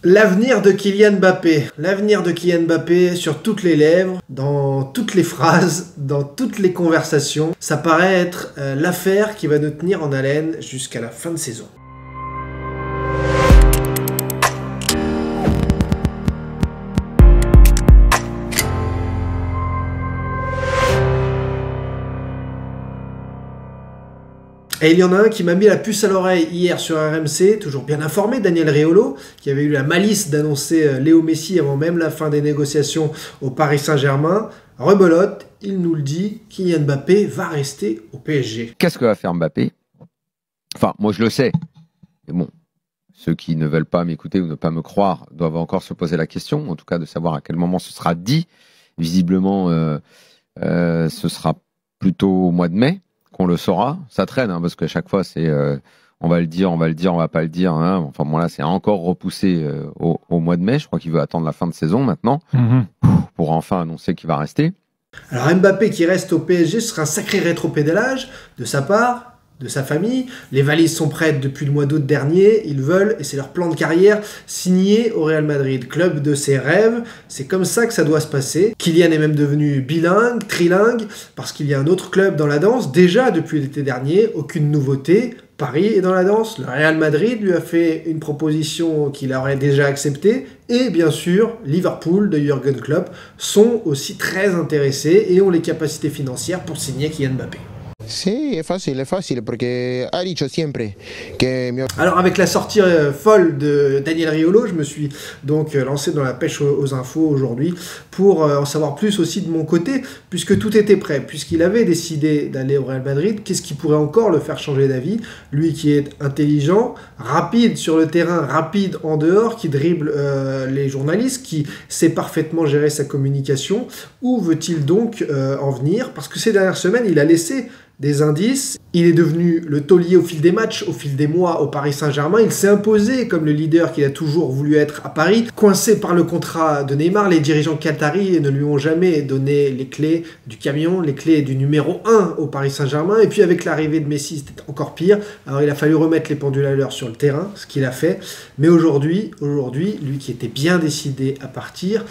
L'avenir de Kylian Mbappé. L'avenir de Kylian Mbappé sur toutes les lèvres, dans toutes les phrases, dans toutes les conversations. Ça paraît être l'affaire qui va nous tenir en haleine jusqu'à la fin de saison. Et il y en a un qui m'a mis la puce à l'oreille hier sur RMC, toujours bien informé, Daniel Riolo, qui avait eu la malice d'annoncer Léo Messi avant même la fin des négociations au Paris Saint-Germain. Rebelote, il nous le dit, Kylian Mbappé va rester au PSG. Qu'est-ce que va faire Mbappé? Enfin, moi je le sais. Mais bon, ceux qui ne veulent pas m'écouter ou ne pas me croire doivent encore se poser la question, en tout cas de savoir à quel moment ce sera dit. Visiblement, ce sera plutôt au mois de mai qu'on le saura. Ça traîne, hein, parce qu'à chaque fois, c'est on va le dire, on va pas le dire. Hein. Enfin, bon, là, c'est encore repoussé au mois de mai. Je crois qu'il veut attendre la fin de saison maintenant pour enfin annoncer qu'il va rester. Alors Mbappé qui reste au PSG, ce sera un sacré rétropédalage de sa part, de sa famille. Les valises sont prêtes depuis le mois d'août dernier. Ils veulent, et c'est leur plan de carrière, signer au Real Madrid, club de ses rêves. C'est comme ça que ça doit se passer. Kylian est même devenu bilingue, trilingue, parce qu'il y a un autre club dans la danse. Déjà depuis l'été dernier, aucune nouveauté. Paris est dans la danse. Le Real Madrid lui a fait une proposition qu'il aurait déjà acceptée. Et bien sûr, Liverpool de Jürgen Klopp sont aussi très intéressés et ont les capacités financières pour signer Kylian Mbappé. Sí, es fácil, porque ha dicho siempre que... Alors avec la sortie folle de Daniel Riolo, je me suis donc lancé dans la pêche aux infos aujourd'hui pour en savoir plus aussi de mon côté, puisque tout était prêt, puisqu'il avait décidé d'aller au Real Madrid. Qu'est-ce qui pourrait encore le faire changer d'avis? Lui qui est intelligent, rapide sur le terrain, rapide en dehors, qui dribble les journalistes, qui sait parfaitement gérer sa communication. Où veut-il donc en venir? Parce que ces dernières semaines, il a laissé des indices. Il est devenu le taulier au fil des matchs, au fil des mois au Paris Saint-Germain. Il s'est imposé comme le leader qu'il a toujours voulu être à Paris. Coincé par le contrat de Neymar, les dirigeants qataris ne lui ont jamais donné les clés du camion, les clés du numéro 1 au Paris Saint-Germain. Et puis avec l'arrivée de Messi, c'était encore pire. Alors il a fallu remettre les pendules à l'heure sur le terrain, ce qu'il a fait. Mais aujourd'hui, lui qui était bien décidé à partir,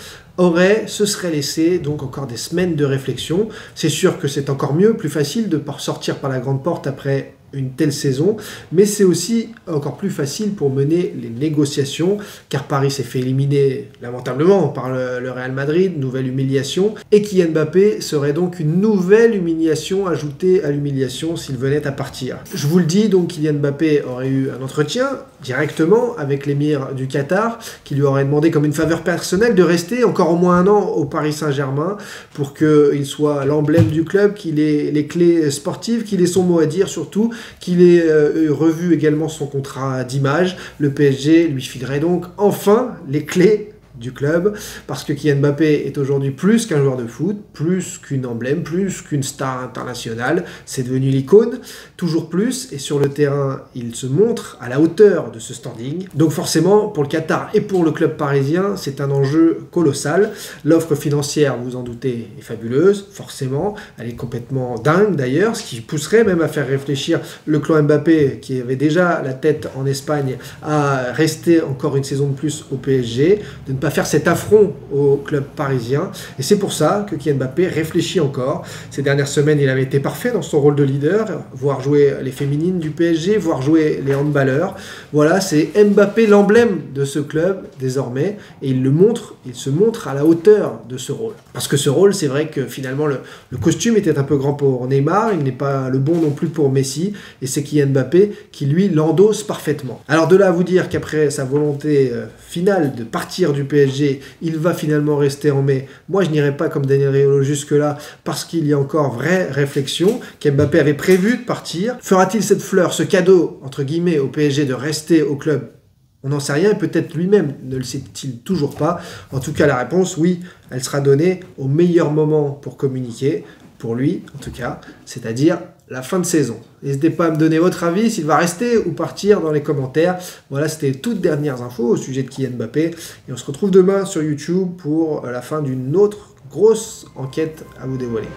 se serait laissé donc encore des semaines de réflexion. C'est sûr que c'est encore mieux, plus facile de sortir par la grande porte après une telle saison, mais c'est aussi encore plus facile pour mener les négociations, car Paris s'est fait éliminer lamentablement par le Real Madrid, nouvelle humiliation, et Kylian Mbappé serait donc une nouvelle humiliation ajoutée à l'humiliation s'il venait à partir. Je vous le dis, donc Kylian Mbappé aurait eu un entretien directement avec l'émir du Qatar, qui lui aurait demandé comme une faveur personnelle de rester encore au moins un an au Paris Saint-Germain pour qu'il soit l'emblème du club, qu'il ait les clés sportives, qu'il ait son mot à dire surtout, qu'il ait revu également son contrat d'image. Le PSG lui filerait donc enfin les clés du club, parce que Kylian Mbappé est aujourd'hui plus qu'un joueur de foot, plus qu'une emblème, plus qu'une star internationale. C'est devenu l'icône, toujours plus, et sur le terrain, il se montre à la hauteur de ce standing. Donc forcément, pour le Qatar et pour le club parisien, c'est un enjeu colossal. L'offre financière, vous en doutez, est fabuleuse, forcément. Elle est complètement dingue d'ailleurs, ce qui pousserait même à faire réfléchir le clan Mbappé, qui avait déjà la tête en Espagne, à rester encore une saison de plus au PSG, de ne pas faire cet affront au club parisien. Et c'est pour ça que Kylian Mbappé réfléchit encore. Ces dernières semaines, il avait été parfait dans son rôle de leader, voir jouer les féminines du PSG, voir jouer les handballeurs. Voilà, c'est Mbappé l'emblème de ce club désormais, et il se montre à la hauteur de ce rôle. Parce que ce rôle, c'est vrai que finalement le costume était un peu grand pour Neymar, il n'est pas le bon non plus pour Messi, et c'est Kylian Mbappé qui lui l'endosse parfaitement. Alors de là à vous dire qu'après sa volonté finale de partir du PSG, il va finalement rester en mai. Moi, je n'irai pas comme Daniel Riolo jusque-là, parce qu'il y a encore vraie réflexion, qu'Mbappé avait prévu de partir. Fera-t-il cette fleur, ce cadeau, entre guillemets, au PSG de rester au club? On n'en sait rien, et peut-être lui-même ne le sait-il toujours pas. En tout cas, la réponse, oui, elle sera donnée au meilleur moment pour communiquer, pour lui, en tout cas, c'est-à-dire la fin de saison. N'hésitez pas à me donner votre avis, s'il va rester ou partir dans les commentaires. Voilà, c'était les toutes dernières infos au sujet de Kylian Mbappé. Et on se retrouve demain sur YouTube pour la fin d'une autre grosse enquête à vous dévoiler.